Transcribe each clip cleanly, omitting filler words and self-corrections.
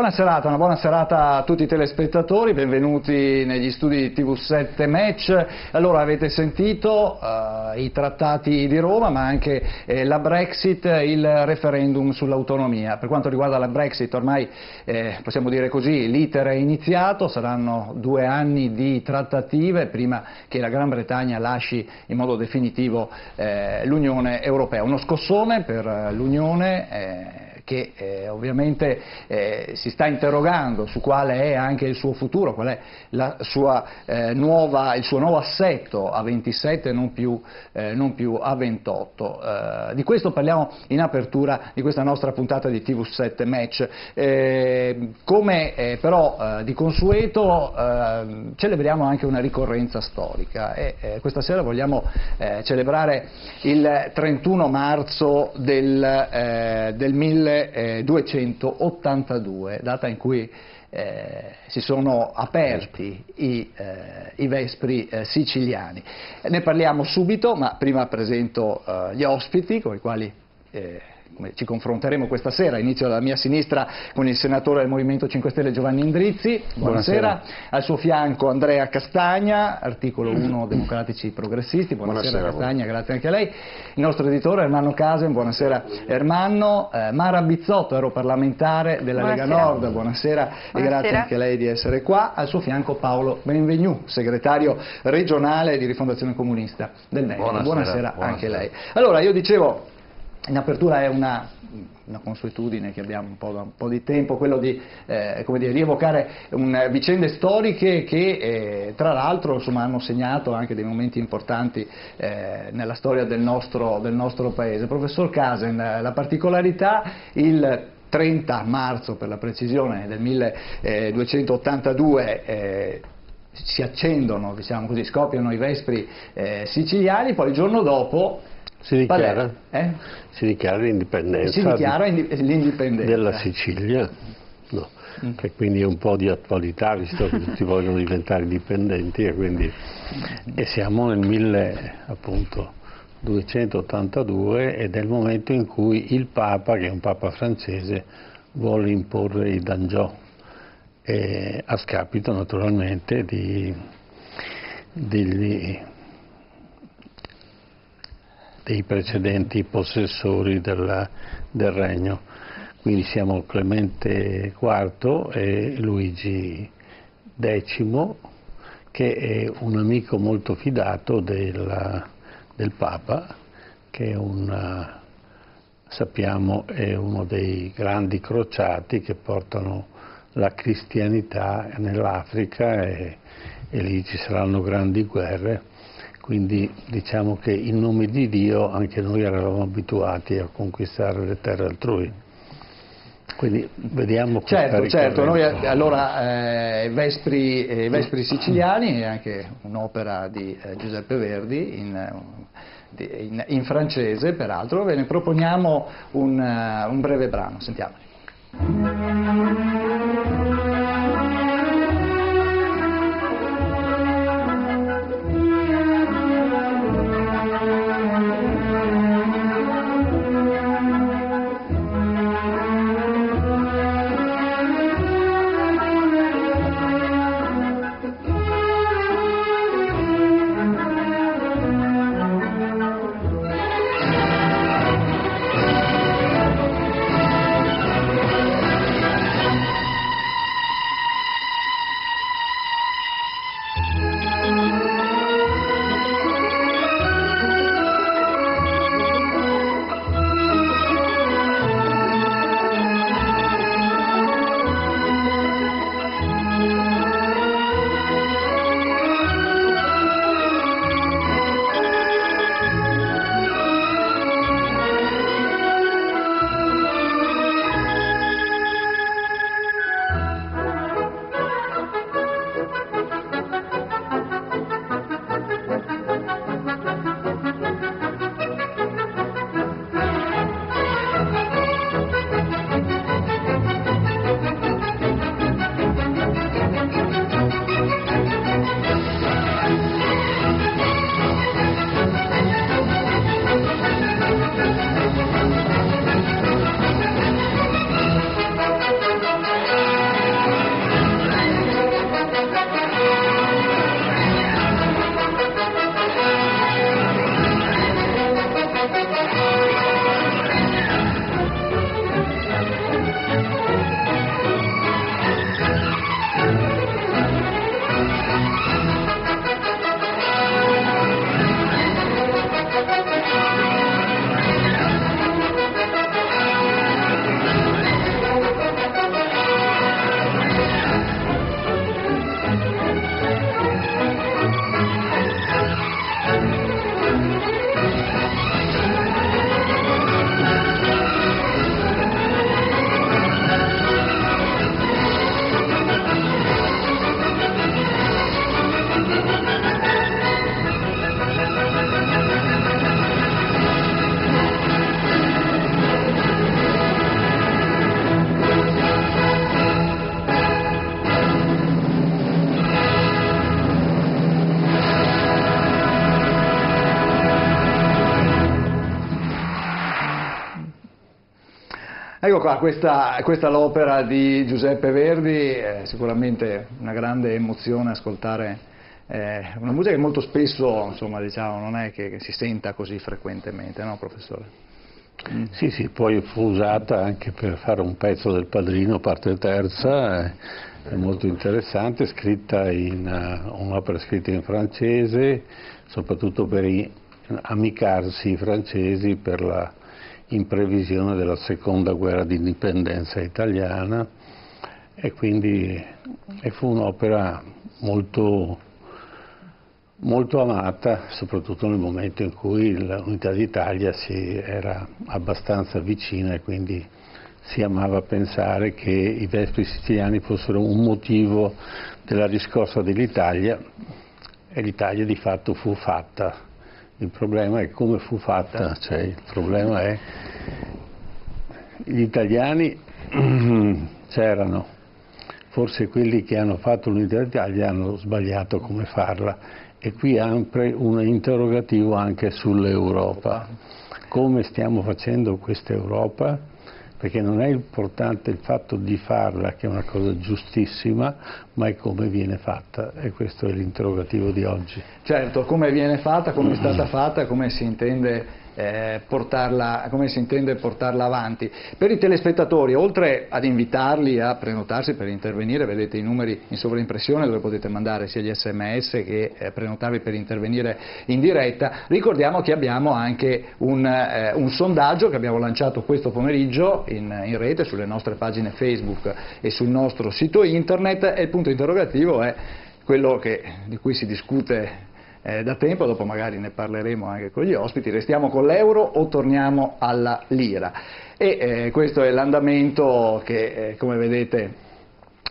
Una buona serata a tutti i telespettatori, benvenuti negli studi di TV7 Match. Allora, avete sentito i trattati di Roma, ma anche la Brexit, il referendum sull'autonomia. Per quanto riguarda la Brexit, ormai possiamo dire così, l'iter è iniziato, saranno 2 anni di trattative prima che la Gran Bretagna lasci in modo definitivo l'Unione Europea. Uno scossone per l'Unione che ovviamente si sta interrogando su quale è anche il suo futuro, qual è il suo nuovo assetto a 27 non più a 28. Di questo parliamo in apertura di questa nostra puntata di TV7 Match. Come però di consueto celebriamo anche una ricorrenza storica e questa sera vogliamo celebrare il 31 marzo del 1282, data in cui si sono aperti i Vespri siciliani. Ne parliamo subito, ma prima presento gli ospiti con i quali ci confronteremo questa sera. Inizio dalla mia sinistra con il senatore del Movimento 5 Stelle Giovanni Endrizzi. Buonasera. Al suo fianco Andrea Castagna, articolo 1 Democratici Progressisti. Buonasera Castagna, grazie anche a lei. Il nostro editore Ermanno Casen. Buonasera Ermanno. Mara Bizzotto, europarlamentare della Lega Nord. Buonasera e grazie anche a lei di essere qua. Al suo fianco Paolo Benvenu, segretario regionale di Rifondazione Comunista del Veneto. Buonasera anche a lei. Allora, io dicevo, in apertura è una consuetudine che abbiamo da un po' di tempo, quello di rievocare vicende storiche che tra l'altro hanno segnato anche dei momenti importanti nella storia del nostro paese. Professor Casen, la particolarità, il 30 marzo per la precisione del 1282 si accendono, diciamo così, scoppiano i Vespri siciliani, poi il giorno dopo si dichiara l'indipendenza della Sicilia, no. Che quindi è un po' di attualità, visto che tutti vogliono diventare indipendenti, e siamo nel 1282 ed è il momento in cui il Papa, che è un Papa francese, vuole imporre i Dangiò, a scapito naturalmente dei precedenti possessori del regno. Quindi siamo Clemente IV e Luigi X, che è un amico molto fidato del Papa, che sappiamo è uno dei grandi crociati che portano la cristianità nell'Africa e lì ci saranno grandi guerre. Quindi diciamo che in nome di Dio anche noi eravamo abituati a conquistare le terre altrui. Quindi vediamo questa Certo, noi allora Vespri siciliani è anche un'opera di Giuseppe Verdi in francese, peraltro. Ve ne proponiamo un breve brano, sentiamo. qua, questa l'opera di Giuseppe Verdi, sicuramente una grande emozione ascoltare una musica che molto spesso, insomma, diciamo, non è che si senta così frequentemente, no, professore? Sì, sì, poi fu usata anche per fare un pezzo del Padrino, parte terza, è molto interessante, un'opera scritta in francese, soprattutto per amicarsi francesi per in previsione della seconda guerra d'indipendenza italiana, e quindi fu un'opera molto, molto amata, soprattutto nel momento in cui l'unità d'Italia era abbastanza vicina, e quindi si amava pensare che i Vespri siciliani fossero un motivo della riscossa dell'Italia, e l'Italia di fatto fu fatta. Il problema è come fu fatta, cioè il problema è gli italiani c'erano, forse quelli che hanno fatto l'unità d'Italia hanno sbagliato come farla, e qui apre un interrogativo anche sull'Europa. Come stiamo facendo questa Europa? Perché non è importante il fatto di farla, che è una cosa giustissima, ma è come viene fatta, e questo è l'interrogativo di oggi. Certo, come viene fatta, come è stata fatta, come si intende portarla avanti. Per i telespettatori, oltre ad invitarli a prenotarsi per intervenire, vedete i numeri in sovraimpressione dove potete mandare sia gli SMS che prenotarvi per intervenire in diretta, ricordiamo che abbiamo anche un sondaggio che abbiamo lanciato questo pomeriggio in rete sulle nostre pagine Facebook e sul nostro sito internet, e il punto interrogativo è quello di cui si discute da tempo, dopo magari ne parleremo anche con gli ospiti: restiamo con l'euro o torniamo alla lira? E questo è l'andamento che, come vedete,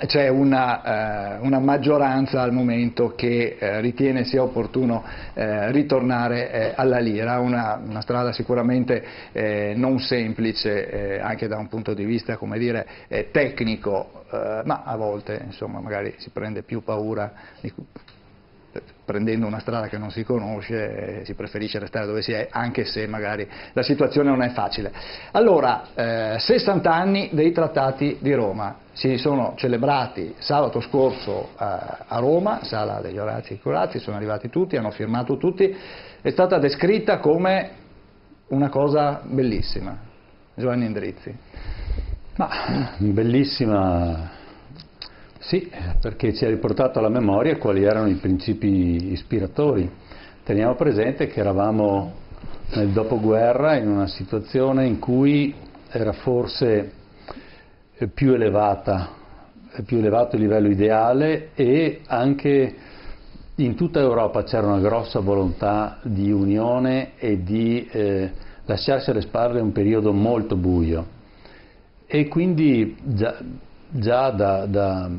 c'è una maggioranza al momento che ritiene sia opportuno ritornare alla lira, una strada sicuramente non semplice anche da un punto di vista, come dire, tecnico, ma a volte, insomma, magari si prende più paura prendendo una strada che non si conosce, si preferisce restare dove si è, anche se magari la situazione non è facile. Allora, 60 anni dei Trattati di Roma si sono celebrati sabato scorso a Roma, Sala degli Orazii Corazzi, sono arrivati tutti, hanno firmato tutti, è stata descritta come una cosa bellissima. Giovanni Endrizzi. Ma bellissima. Sì, perché ci ha riportato alla memoria quali erano i principi ispiratori. Teniamo presente che eravamo nel dopoguerra in una situazione in cui era forse più elevato il livello ideale, e anche in tutta Europa c'era una grossa volontà di unione e di lasciarsi alle spalle un periodo molto buio. E quindi già da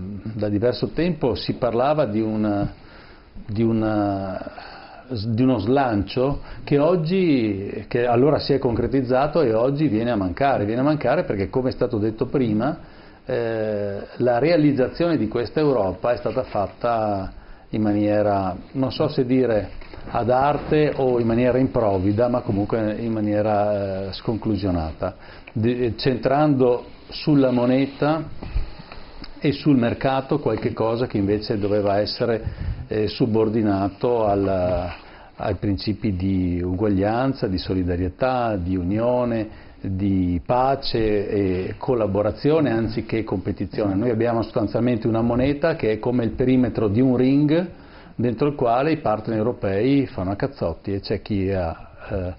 diverso tempo si parlava di uno slancio che allora si è concretizzato e oggi viene a mancare perché, come è stato detto prima, la realizzazione di questa Europa è stata fatta in maniera, non so se dire ad arte o in maniera improvvida, ma comunque in maniera sconclusionata, centrando sulla moneta e sul mercato qualche cosa che invece doveva essere subordinato ai principi di uguaglianza, di solidarietà, di unione, di pace e collaborazione anziché competizione. Noi abbiamo sostanzialmente una moneta che è come il perimetro di un ring dentro il quale i partner europei fanno a cazzotti, e c'è chi ha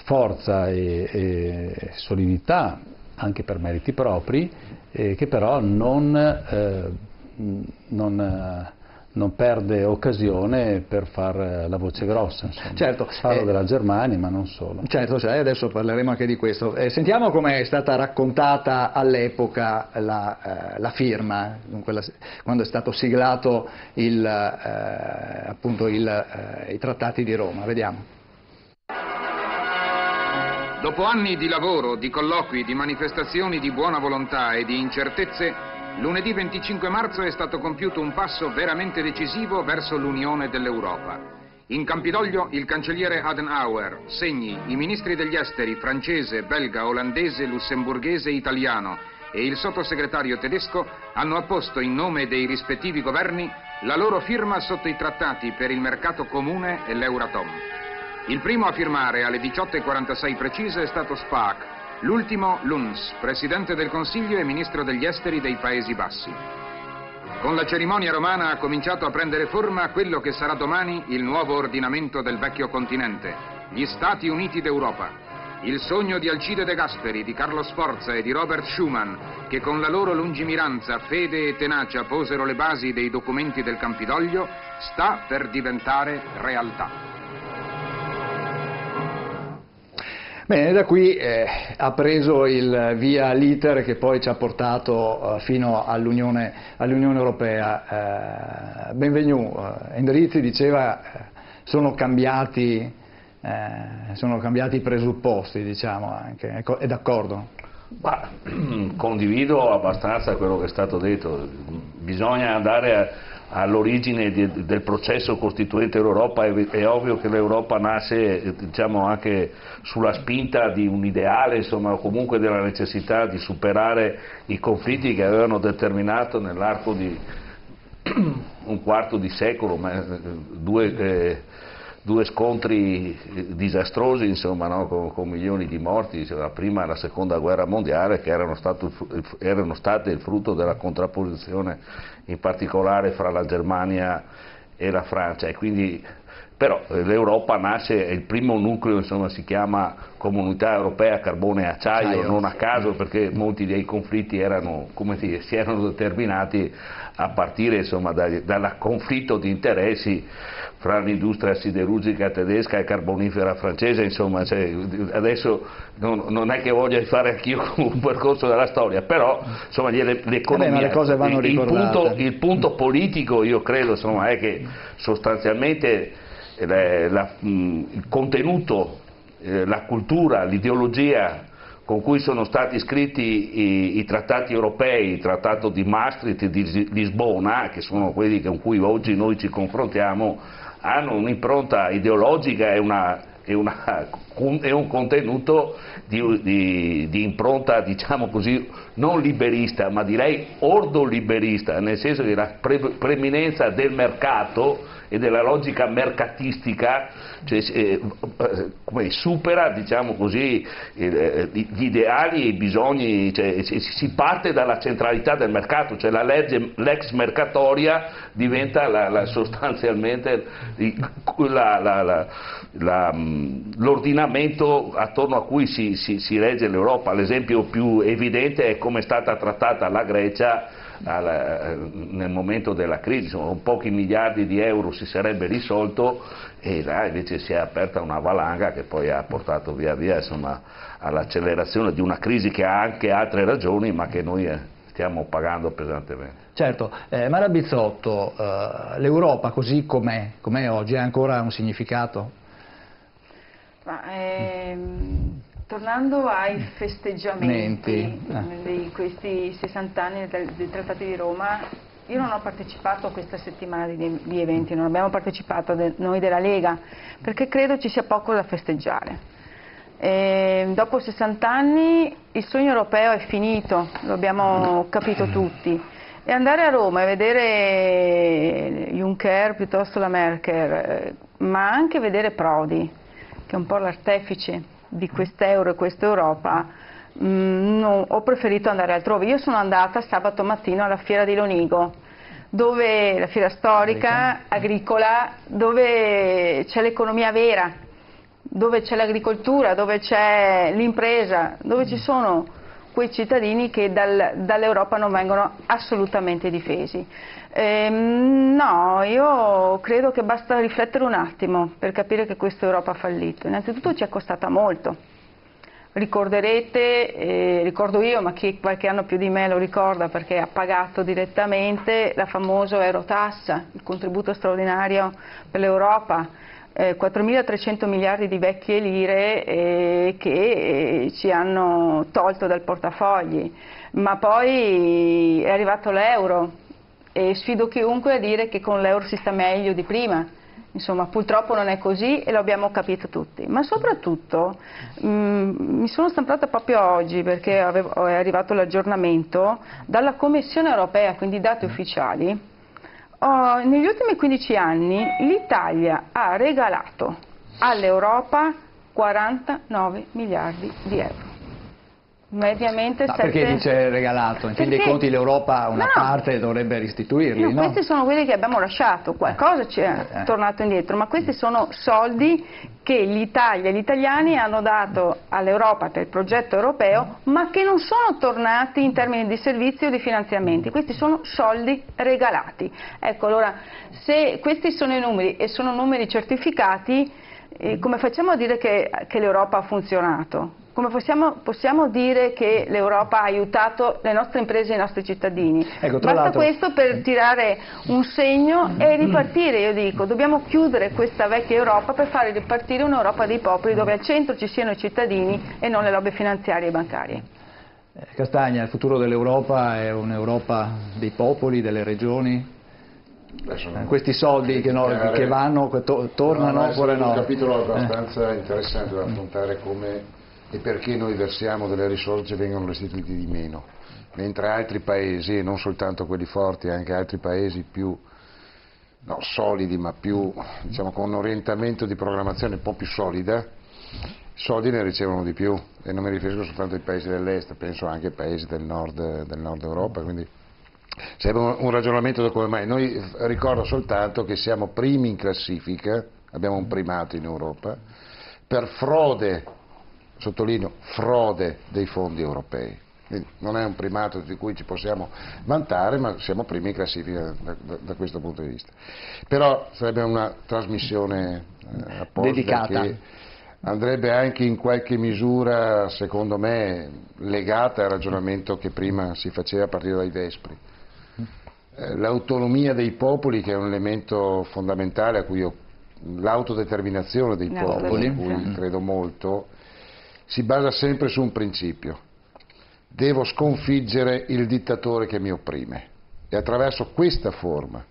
forza e solidità anche per meriti propri, che però non perde occasione per far la voce grossa, insomma. Certo, parlo della Germania, ma non solo. Certo, adesso parleremo anche di questo. Sentiamo come è stata raccontata all'epoca la firma, quando è stato siglato appunto i Trattati di Roma. Vediamo. Dopo anni di lavoro, di colloqui, di manifestazioni di buona volontà e di incertezze, lunedì 25 marzo è stato compiuto un passo veramente decisivo verso l'unione dell'Europa. In Campidoglio il cancelliere Adenauer, Segni, i ministri degli esteri francese, belga, olandese, lussemburghese e italiano e il sottosegretario tedesco hanno apposto in nome dei rispettivi governi la loro firma sotto i trattati per il mercato comune e l'Euratom. Il primo a firmare alle 18:46 precise è stato Spaak, l'ultimo Luns, presidente del Consiglio e ministro degli esteri dei Paesi Bassi. Con la cerimonia romana ha cominciato a prendere forma quello che sarà domani il nuovo ordinamento del vecchio continente, gli Stati Uniti d'Europa. Il sogno di Alcide De Gasperi, di Carlo Sforza e di Robert Schuman, che con la loro lungimiranza, fede e tenacia posero le basi dei documenti del Campidoglio, sta per diventare realtà. Bene, da qui ha preso il via l'iter che poi ci ha portato fino all'Unione Europea. Benvenu, Endrizzi diceva sono cambiati i presupposti, diciamo anche, è d'accordo? Ma, condivido abbastanza quello che è stato detto, bisogna andare all'origine del processo costituente dell'Europa. È ovvio che l'Europa nasce, diciamo, anche sulla spinta di un ideale, insomma, o comunque della necessità di superare i conflitti che avevano determinato nell'arco di un quarto di secolo, due scontri disastrosi, insomma, no? con milioni di morti, la prima e la seconda guerra mondiale, che erano state il frutto della contrapposizione in particolare fra la Germania e la Francia, e quindi però l'Europa nasce, il primo nucleo, insomma, si chiama Comunità Europea Carbone e Acciaio, non a caso, perché molti dei conflitti erano, come dire, si erano determinati a partire, insomma, dal conflitto di interessi fra l'industria siderurgica tedesca e carbonifera francese, insomma, cioè, adesso non è che voglia fare anch'io un percorso della storia, però insomma l'economia, le cose vanno ricordate. Il punto politico, io credo, insomma, è che sostanzialmente il contenuto, la cultura, l'ideologia con cui sono stati scritti i trattati europei, il trattato di Maastricht e di Lisbona, che sono quelli con cui oggi noi ci confrontiamo, hanno un'impronta ideologica e un contenuto di impronta, diciamo così, non liberista, ma direi ordoliberista, nel senso che la preeminenza del mercato e della logica mercatistica, cioè, supera, diciamo così, gli ideali e i bisogni, cioè, si parte dalla centralità del mercato, cioè l'ex mercatoria diventa sostanzialmente l'ordinamento attorno a cui si regge l'Europa. L'esempio più evidente è come è stata trattata la Grecia nel momento della crisi, insomma, con pochi miliardi di euro si sarebbe risolto, e là invece si è aperta una valanga che poi ha portato via via, insomma, all'accelerazione di una crisi che ha anche altre ragioni, ma che noi stiamo pagando pesantemente. Certo, Mara Bizzotto, l'Europa così com'è oggi ha ancora un significato? Tornando ai festeggiamenti di questi 60 anni dei Trattati di Roma, io non ho partecipato a questa settimana di eventi, non abbiamo partecipato noi della Lega, perché credo ci sia poco da festeggiare. Dopo 60 anni il sogno europeo è finito, lo abbiamo capito tutti, e andare a Roma e vedere Juncker piuttosto la Merkel, ma anche vedere Prodi, che è un po' l'artefice di quest'euro e questa Europa, ho preferito andare altrove. Io sono andata sabato mattino alla fiera di Lonigo, dove la fiera storica, agricola, dove c'è l'economia vera, dove c'è l'agricoltura, dove c'è l'impresa, dove ci sono quei cittadini che dall'Europa non vengono assolutamente difesi. No, io credo che basta riflettere un attimo per capire che questa Europa ha fallito. Innanzitutto ci è costata molto. Ricorderete, ricordo io, ma chi qualche anno più di me lo ricorda perché ha pagato direttamente la famosa Eurotassa, il contributo straordinario per l'Europa, 4.300 miliardi di vecchie lire che ci hanno tolto dal portafogli, ma poi è arrivato l'euro. E sfido chiunque a dire che con l'euro si sta meglio di prima, Insomma, purtroppo non è così e lo abbiamo capito tutti, ma soprattutto mi sono stampata proprio oggi perché è arrivato l'aggiornamento dalla Commissione europea, quindi dati ufficiali. Negli ultimi 15 anni l'Italia ha regalato all'Europa 49 miliardi di euro. Mediamente ma perché dice regalato? In fin dei conti l'Europa una parte dovrebbe restituirli, no? Questi sono quelli che abbiamo lasciato, qualcosa ci è tornato indietro, ma questi sono soldi che l'Italia e gli italiani hanno dato all'Europa per il progetto europeo, ma che non sono tornati in termini di servizi o di finanziamenti, questi sono soldi regalati. Ecco, allora, se questi sono i numeri e sono numeri certificati, come facciamo a dire che l'Europa ha funzionato? Come possiamo dire che l'Europa ha aiutato le nostre imprese e i nostri cittadini? Ecco, Basta questo per tirare un segno e ripartire, io dico, dobbiamo chiudere questa vecchia Europa per fare ripartire un'Europa dei popoli dove al centro ci siano i cittadini e non le lobby finanziarie e bancarie. Castagna, il futuro dell'Europa è un'Europa dei popoli, delle regioni? Questi soldi che vanno, tornano oppure no? È un capitolo abbastanza interessante da affrontare, come e perché noi versiamo delle risorse e vengono restituiti di meno, mentre altri paesi, e non soltanto quelli forti, anche altri paesi più solidi, ma più, diciamo, con un orientamento di programmazione un po' più solida, soldi ne ricevono di più, e non mi riferisco soltanto ai paesi dell'est, penso anche ai paesi del nord Europa, quindi serve un ragionamento da come mai. Noi ricordo soltanto che siamo primi in classifica, abbiamo un primato in Europa, per frode, sottolineo frode dei fondi europei. Quindi non è un primato di cui ci possiamo vantare, ma siamo primi in classifica da questo punto di vista. Però sarebbe una trasmissione apposta dedicata, che andrebbe anche in qualche misura, secondo me, legata al ragionamento che prima si faceva a partire dai Vespri. L'autonomia dei popoli, che è un elemento fondamentale a cui l'autodeterminazione dei popoli, a cui credo molto, si basa sempre su un principio: devo sconfiggere il dittatore che mi opprime, e attraverso questa forma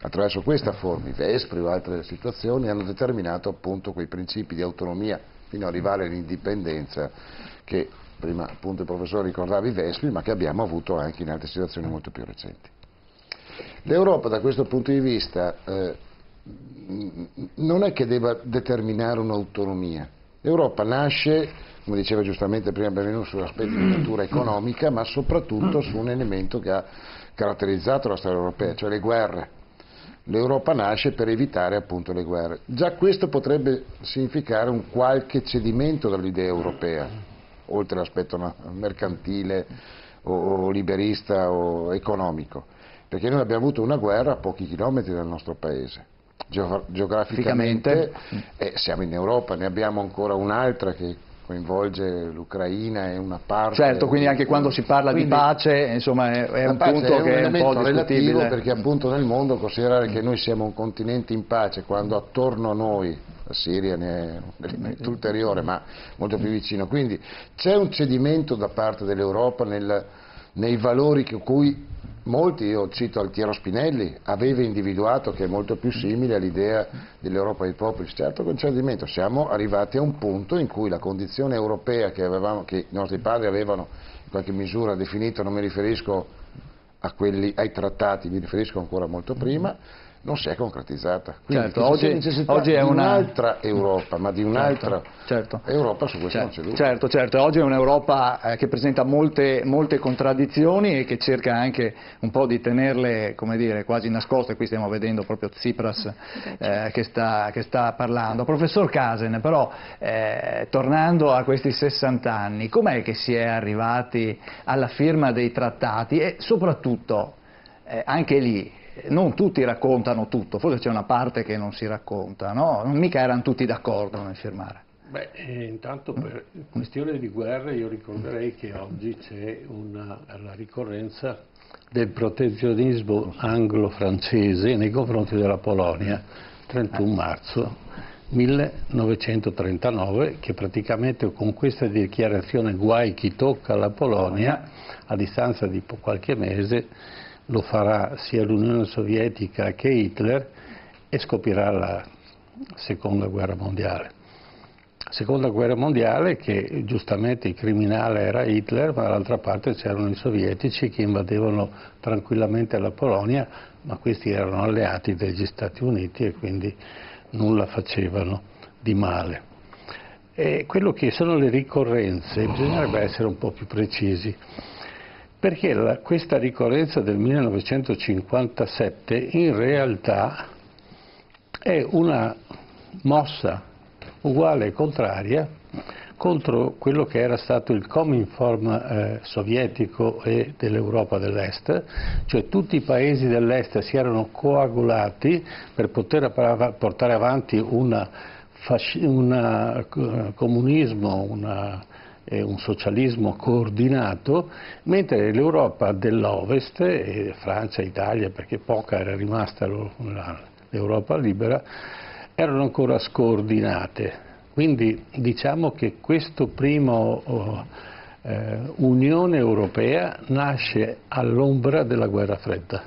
i Vespri o altre situazioni hanno determinato appunto quei principi di autonomia fino ad arrivare all'indipendenza che prima appunto il professore ricordava i Vespri, ma che abbiamo avuto anche in altre situazioni molto più recenti. L'Europa da questo punto di vista non è che debba determinare un'autonomia. L'Europa nasce, come diceva giustamente prima Benvenuto, sull'aspetto di natura economica, ma soprattutto su un elemento che ha caratterizzato la storia europea, cioè le guerre. L'Europa nasce per evitare appunto le guerre. Già questo potrebbe significare un qualche cedimento dall'idea europea, oltre all'aspetto mercantile o liberista o economico, perché noi abbiamo avuto una guerra a pochi chilometri dal nostro paese. Geograficamente siamo in Europa, ne abbiamo ancora un'altra che coinvolge l'Ucraina e una parte. Certo, quindi anche quando si parla di pace, insomma, è un punto che è un po' discutibile. Perché appunto nel mondo considerare che noi siamo un continente in pace quando attorno a noi la Siria ne è un elemento ulteriore, ma molto più vicino. Quindi c'è un cedimento da parte dell'Europa nei valori che cui molti, io cito Altiero Spinelli, aveva individuato, che è molto più simile all'idea dell'Europa dei popoli. Certo, con cedimento siamo arrivati a un punto in cui la condizione europea che i nostri padri avevano in qualche misura definito, non mi riferisco ai trattati, mi riferisco ancora molto prima, non si è concretizzata. Quindi certo, oggi è un'altra Europa, ma di un'altra Europa su questo non c'è dubbio. Certo, oggi è un'Europa che presenta molte contraddizioni e che cerca anche un po' di tenerle, come dire, quasi nascoste. Qui stiamo vedendo proprio Tsipras che sta parlando. Professor Casen, però, tornando a questi 60 anni, com'è che si è arrivati alla firma dei trattati e soprattutto anche lì non tutti raccontano tutto, forse c'è una parte che non si racconta, no? Non mica erano tutti d'accordo nel firmare. Intanto per questione di guerra io ricorderei che oggi c'è la ricorrenza del protezionismo anglo-francese nei confronti della Polonia, 31 marzo 1939, che praticamente con questa dichiarazione guai chi tocca la Polonia, a distanza di qualche mese lo farà sia l'Unione Sovietica che Hitler, e scoppierà la seconda guerra mondiale. Seconda guerra mondiale che giustamente il criminale era Hitler, ma dall'altra parte c'erano i sovietici che invadevano tranquillamente la Polonia, ma questi erano alleati degli Stati Uniti e quindi nulla facevano di male. E quello che sono le ricorrenze, bisognerebbe essere un po' più precisi, perché questa ricorrenza del 1957 in realtà è una mossa uguale e contraria contro quello che era stato il Cominform sovietico e dell'Europa dell'Est, cioè tutti i paesi dell'Est si erano coagulati per poter portare avanti un comunismo, un socialismo coordinato, mentre l'Europa dell'Ovest, Francia e Italia, perché poca era rimasta l'Europa libera, erano ancora scordinate. Quindi diciamo che questo primo Unione Europea nasce all'ombra della guerra fredda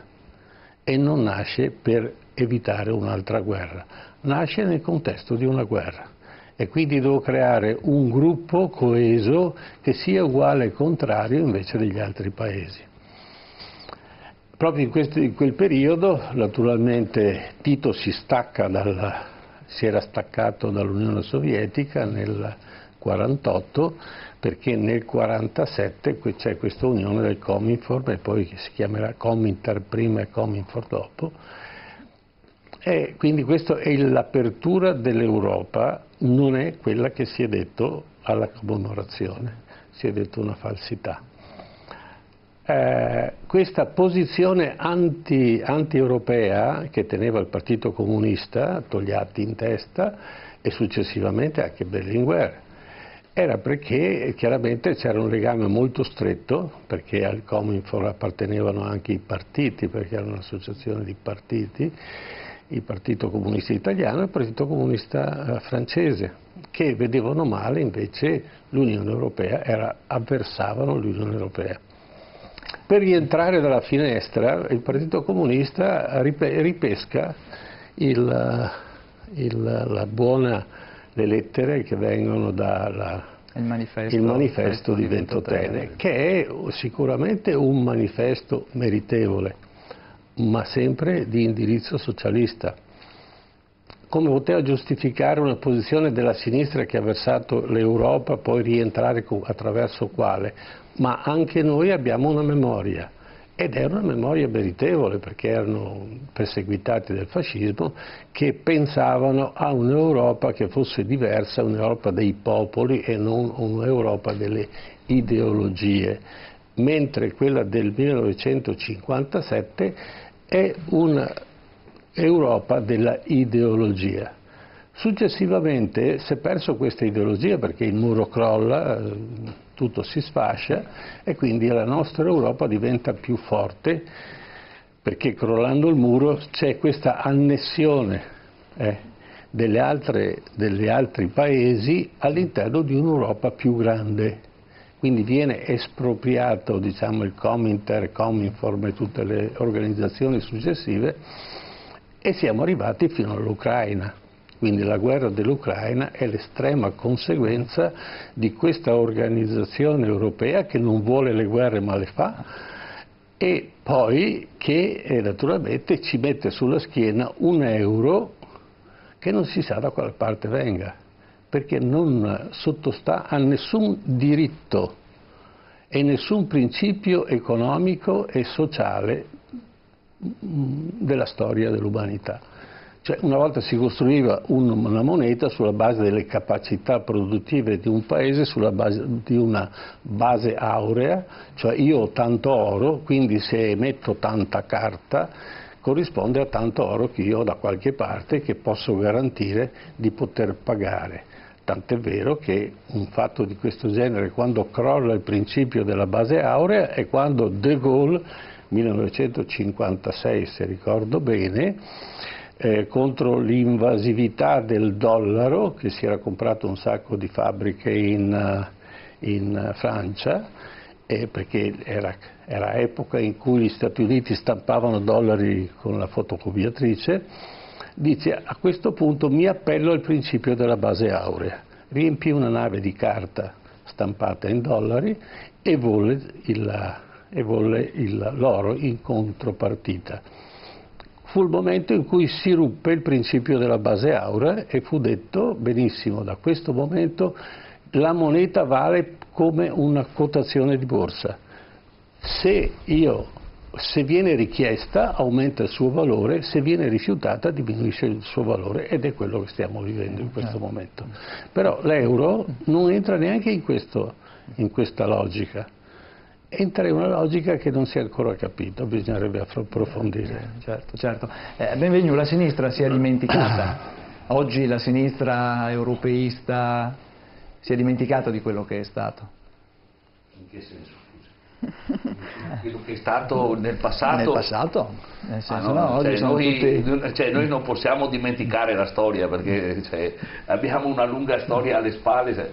e non nasce per evitare un'altra guerra, nasce nel contesto di una guerra e quindi devo creare un gruppo coeso che sia uguale e contrario invece degli altri paesi. Proprio in quel periodo naturalmente Tito si era staccato dall'Unione Sovietica nel 1948 perché nel 1947 c'è questa unione del Cominform e poi si chiamerà Cominter prima e Cominform dopo, e quindi questa è l'apertura dell'Europa, non è quella che si è detto alla commemorazione, si è detto una falsità. Questa posizione anti-europea che teneva il Partito Comunista, Togliatti in testa, e successivamente anche Berlinguer, era perché chiaramente c'era un legame molto stretto, perché al Cominform appartenevano anche i partiti, perché era un'associazione di partiti, il Partito Comunista Italiano e il Partito Comunista francese, che vedevano male invece l'Unione Europea, avversavano l'Unione Europea. Per rientrare dalla finestra il Partito Comunista ripesca le lettere che vengono dal manifesto di Ventotene, che è sicuramente un manifesto meritevole, ma sempre di indirizzo socialista. Come poteva giustificare una posizione della sinistra che ha avversato l'Europa, poi rientrare attraverso quale? Ma anche noi abbiamo una memoria, ed è una memoria meritevole, perché erano perseguitati del fascismo, che pensavano a un'Europa che fosse diversa, un'Europa dei popoli e non un'Europa delle ideologie, mentre quella del 1957 è un'Europa della ideologia. Successivamente si è perso questa ideologia perché il muro crolla, tutto si sfascia e quindi la nostra Europa diventa più forte, perché crollando il muro c'è questa annessione degli altri paesi all'interno di un'Europa più grande. Quindi viene espropriato, diciamo, il Cominter, Cominform e tutte le organizzazioni successive e siamo arrivati fino all'Ucraina. Quindi la guerra dell'Ucraina è l'estrema conseguenza di questa organizzazione europea che non vuole le guerre ma le fa, e poi che naturalmente ci mette sulla schiena un euro che non si sa da quale parte venga, perché non sottostà a nessun diritto e nessun principio economico e sociale della storia dell'umanità. Cioè, una volta si costruiva una moneta sulla base delle capacità produttive di un paese, sulla base di una base aurea, cioè io ho tanto oro, quindi se emetto tanta carta corrisponde a tanto oro che io ho da qualche parte che posso garantire di poter pagare. Tant'è vero che un fatto di questo genere, quando crolla il principio della base aurea, è quando De Gaulle, 1956 se ricordo bene, contro l'invasività del dollaro, che si era comprato un sacco di fabbriche in Francia, perché era epoca in cui gli Stati Uniti stampavano dollari con la fotocopiatrice, dice: a questo punto mi appello al principio della base aurea, riempì una nave di carta stampata in dollari e volle l'oro in contropartita. Fu il momento in cui si ruppe il principio della base aurea e fu detto: benissimo, da questo momento la moneta vale come una quotazione di borsa. Se viene richiesta aumenta il suo valore, se viene rifiutata diminuisce il suo valore, ed è quello che stiamo vivendo in questo momento. Però l'euro non entra neanche in questa logica, entra in una logica che non si è ancora capito, bisognerebbe approfondire. Certo. Benvenu, la sinistra si è dimenticata, oggi la sinistra europeista si è dimenticata di quello che è stato. In che senso? Quello che è stato nel passato? Nel passato? Nel senso, oggi noi non possiamo dimenticare la storia, perché abbiamo una lunga storia alle spalle.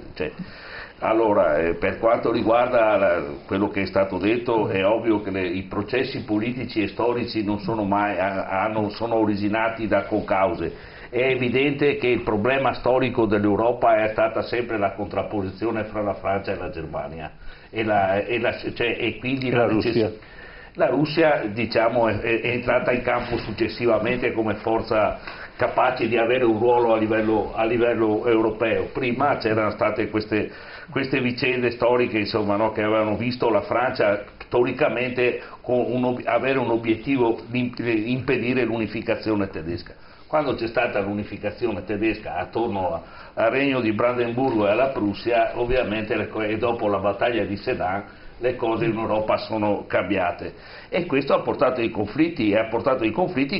Allora, per quanto riguarda quello che è stato detto, è ovvio che i processi politici e storici non sono mai, sono originati da concause. È evidente che il problema storico dell'Europa è stata sempre la contrapposizione fra la Francia e la Germania e quindi la Russia. La Russia, diciamo, è entrata in campo successivamente come forza capace di avere un ruolo a livello europeo. Prima c'erano state queste vicende storiche, insomma, no, che avevano visto la Francia storicamente avere un obiettivo di impedire l'unificazione tedesca. Quando c'è stata l'unificazione tedesca attorno al regno di Brandeburgo e alla Prussia, ovviamente, e dopo la battaglia di Sedan, le cose in Europa sono cambiate, e questo ha portato ai conflitti,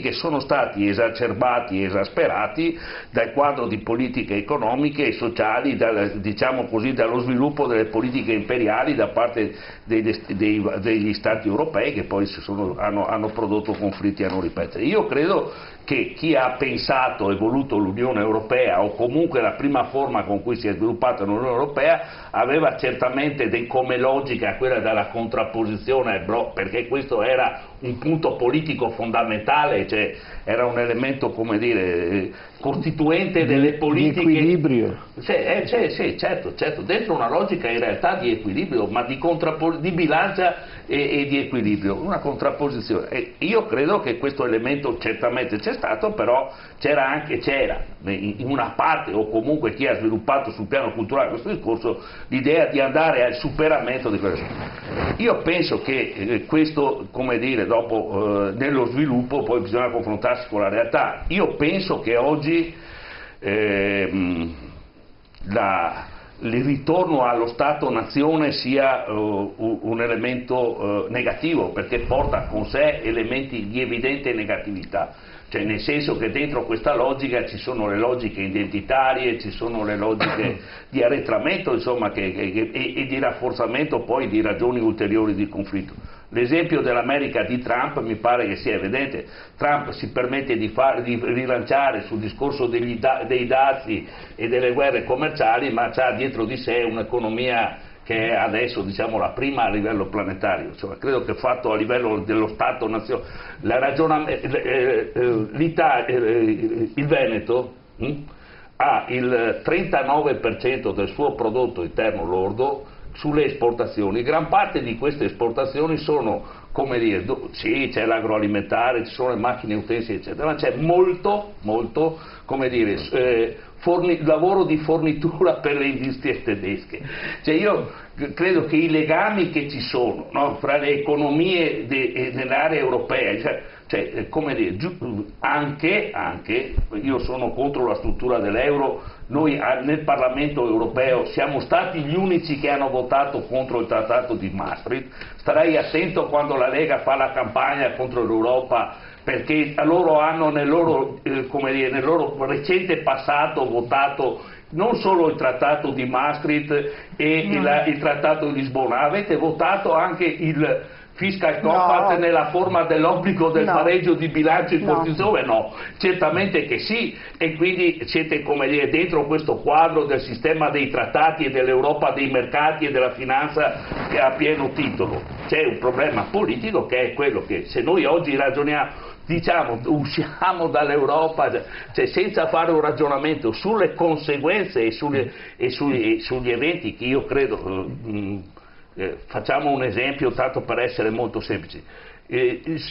che sono stati esacerbati, esasperati dal quadro di politiche economiche e sociali, diciamo così, dallo sviluppo delle politiche imperiali da parte degli stati europei, che poi hanno prodotto conflitti a non ripetere. Io credo che chi ha pensato e voluto l'Unione Europea, o comunque la prima forma con cui si è sviluppata l'Unione Europea, aveva certamente come logica quella della contrapposizione, perché questo era un punto politico fondamentale, cioè era un elemento, come dire, costituente delle politiche. Di equilibrio. Sì, certo, dentro una logica in realtà di equilibrio, ma di bilancia e di equilibrio, una contrapposizione. E io credo che questo elemento certamente c'è stato, però c'era in una parte, o comunque chi ha sviluppato sul piano culturale questo discorso, l'idea di andare al superamento di questo. Io penso che questo, come dire, dopo nello sviluppo poi bisogna confrontarsi con la realtà. Io penso che oggi il ritorno allo Stato-nazione sia un elemento negativo, perché porta con sé elementi di evidente negatività, cioè nel senso che dentro questa logica ci sono le logiche identitarie, ci sono le logiche di arretramento, insomma, e di rafforzamento poi di ragioni ulteriori di conflitto. L'esempio dell'America di Trump mi pare che sia evidente. Trump si permette di rilanciare sul discorso dei dazi e delle guerre commerciali, ma ha dietro di sé un'economia che è adesso, diciamo, la prima a livello planetario. Insomma, credo che fatto a livello dello Stato-nazione, il Veneto ha il 39% del suo prodotto interno lordo sulle esportazioni. Gran parte di queste esportazioni sono, come dire, sì, c'è l'agroalimentare, ci sono le macchine utensili, eccetera, ma c'è molto, come dire, lavoro di fornitura per le industrie tedesche. Cioè io credo che i legami che ci sono, no, fra le economie nell'area europea, cioè, come dire, anche io sono contro la struttura dell'euro. Noi nel Parlamento europeo siamo stati gli unici che hanno votato contro il trattato di Maastricht. Starei attento quando la Lega fa la campagna contro l'Europa, perché loro hanno nel loro recente passato votato non solo il trattato di Maastricht e il trattato di Lisbona, avete votato anche fiscal compact nella forma dell'obbligo del pareggio di bilancio in posizione? No, certamente che sì, e quindi siete, come dire, dentro questo quadro del sistema dei trattati e dell'Europa dei mercati e della finanza che a pieno titolo. C'è un problema politico che è quello che se noi oggi ragioniamo, diciamo, usciamo dall'Europa, cioè, senza fare un ragionamento sulle conseguenze e sugli eventi che io credo, facciamo un esempio tanto per essere molto semplici.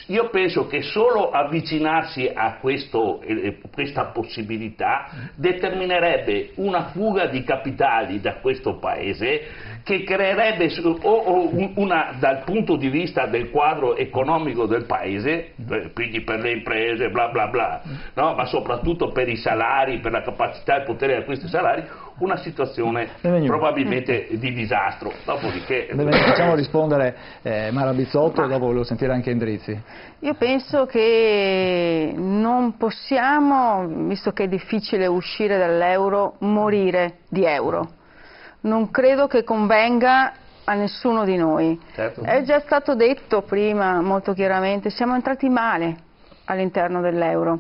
Io penso che solo avvicinarsi a questa possibilità determinerebbe una fuga di capitali da questo paese che creerebbe dal punto di vista del quadro economico del paese, quindi per le imprese bla bla bla, no? Ma soprattutto per i salari, per la capacità e il potere di acquisto dei salari, una situazione probabilmente di disastro. Dopodiché facciamo rispondere Mara Bizzotto e dopo volevo sentire anche Endrizzi. Io penso che non possiamo, visto che è difficile uscire dall'euro, morire di euro. Non credo che convenga a nessuno di noi. Certo. È già stato detto prima molto chiaramente, siamo entrati male all'interno dell'euro.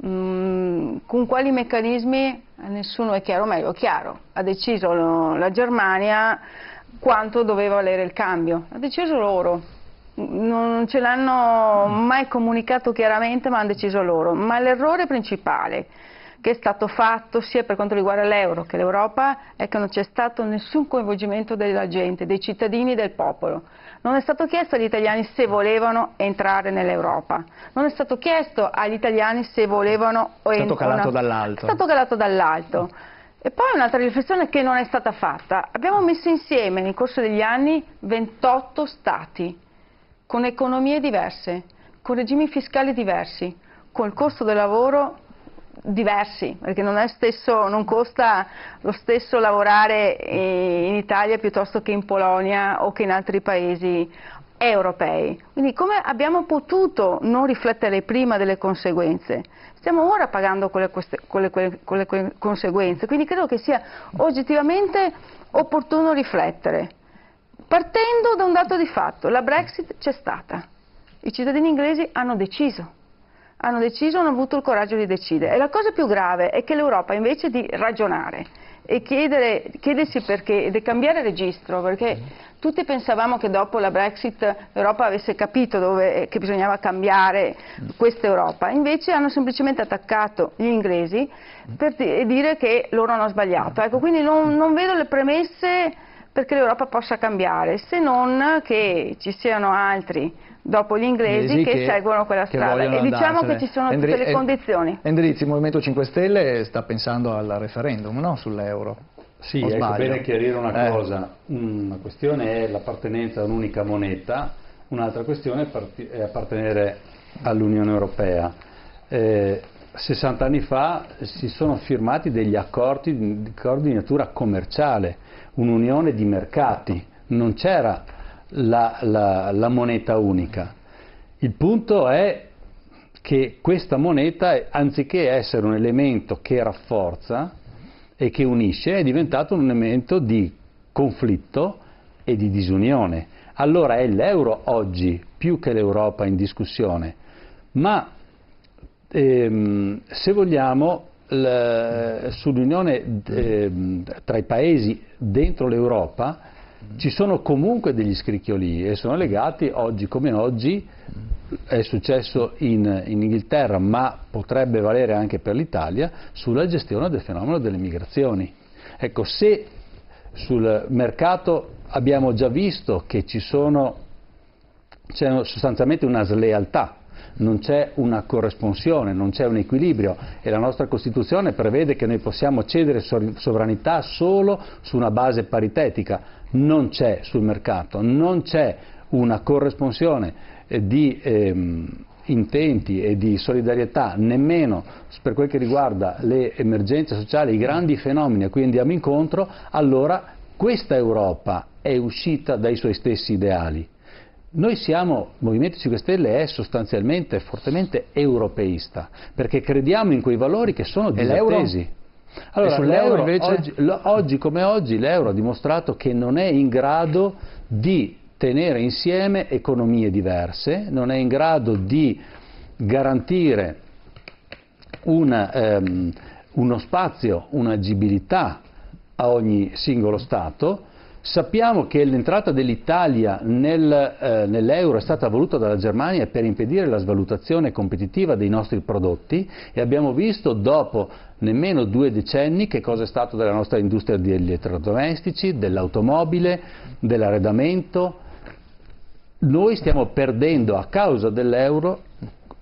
Con quali meccanismi a nessuno è chiaro, meglio chiaro, ha deciso la Germania quanto doveva valere il cambio, ha deciso loro, non ce l'hanno mai comunicato chiaramente ma hanno deciso loro, ma l'errore principale che è stato fatto sia per quanto riguarda l'euro che l'Europa è che non c'è stato nessun coinvolgimento della gente, dei cittadini, del popolo. Non è stato chiesto agli italiani se volevano entrare nell'Europa, non è stato chiesto agli italiani se volevano entrare. È stato calato dall'alto. È stato calato dall'alto. E poi un'altra riflessione che non è stata fatta, abbiamo messo insieme nel corso degli anni 28 stati, con economie diverse, con regimi fiscali diversi, con il costo del lavoro diversi, perché non costa lo stesso lavorare in Italia piuttosto che in Polonia o che in altri paesi europei. Quindi come abbiamo potuto non riflettere prima delle conseguenze? Stiamo ora pagando quelle conseguenze, quindi credo che sia oggettivamente opportuno riflettere. Partendo da un dato di fatto, la Brexit c'è stata, i cittadini inglesi hanno deciso, hanno avuto il coraggio di decidere. E la cosa più grave è che l'Europa, invece di ragionare e chiedersi perché, e di cambiare registro, perché tutti pensavamo che dopo la Brexit l'Europa avesse capito che bisognava cambiare questa Europa, invece hanno semplicemente attaccato gli inglesi per dire che loro hanno sbagliato. Ecco, quindi non vedo le premesse perché l'Europa possa cambiare, se non che ci siano altri dopo gli inglesi che seguono quella strada e diciamo che ci sono tutte le condizioni. Endrizzi, il Movimento 5 Stelle sta pensando al referendum, no? Sull'euro. Sì, è bene chiarire una cosa, una questione è l'appartenenza a un'unica moneta, un'altra questione è appartenere all'Unione Europea. 60 anni fa si sono firmati degli accordi di natura commerciale, un'unione di mercati, non c'era la moneta unica. Il punto è che questa moneta, anziché essere un elemento che rafforza e che unisce, è diventato un elemento di conflitto e di disunione. Allora è l'euro oggi più che l'Europa in discussione, ma se vogliamo sull'unione tra i paesi dentro l'Europa ci sono comunque degli scricchiolii e sono legati oggi come oggi, è successo in Inghilterra ma potrebbe valere anche per l'Italia, sulla gestione del fenomeno delle migrazioni. Ecco, se sul mercato abbiamo già visto che c'è sostanzialmente una slealtà, non c'è una corresponsione, non c'è un equilibrio e la nostra Costituzione prevede che noi possiamo cedere sovranità solo su una base paritetica, non c'è sul mercato, non c'è una corresponsione di intenti e di solidarietà nemmeno per quel che riguarda le emergenze sociali, i grandi fenomeni a cui andiamo incontro, allora questa Europa è uscita dai suoi stessi ideali. Noi siamo, il Movimento 5 Stelle è sostanzialmente, fortemente europeista, perché crediamo in quei valori che sono disattesi. Allora, l'euro oggi come oggi l'euro ha dimostrato che non è in grado di tenere insieme economie diverse, non è in grado di garantire uno spazio, un'agibilità a ogni singolo Stato. Sappiamo che l'entrata dell'Italia nell'euro è stata voluta dalla Germania per impedire la svalutazione competitiva dei nostri prodotti, e abbiamo visto dopo nemmeno 2 decenni che cosa è stato della nostra industria degli elettrodomestici, dell'automobile, dell'arredamento. Noi stiamo perdendo a causa dell'euro,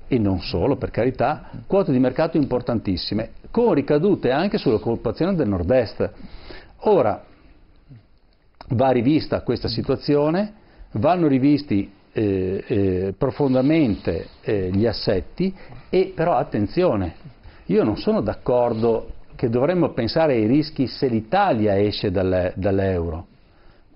e non solo, per carità, quote di mercato importantissime, con ricadute anche sull'occupazione del nord-est. Ora, va rivista questa situazione, vanno rivisti profondamente gli assetti, e però attenzione, io non sono d'accordo che dovremmo pensare ai rischi se l'Italia esce dall'euro.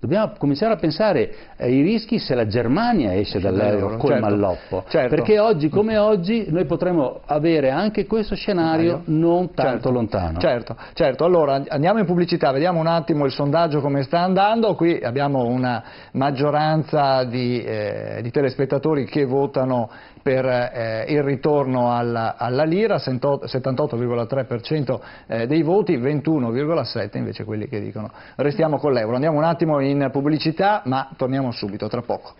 Dobbiamo cominciare a pensare ai rischi se la Germania esce dall'euro col malloppo, perché oggi come oggi noi potremmo avere anche questo scenario non tanto lontano. Certo, allora andiamo in pubblicità, vediamo un attimo il sondaggio come sta andando. Qui abbiamo una maggioranza di telespettatori che votano per il ritorno alla lira, 78,3% dei voti, 21,7% invece quelli che dicono restiamo con l'euro. Andiamo un attimo in pubblicità, ma torniamo subito, tra poco.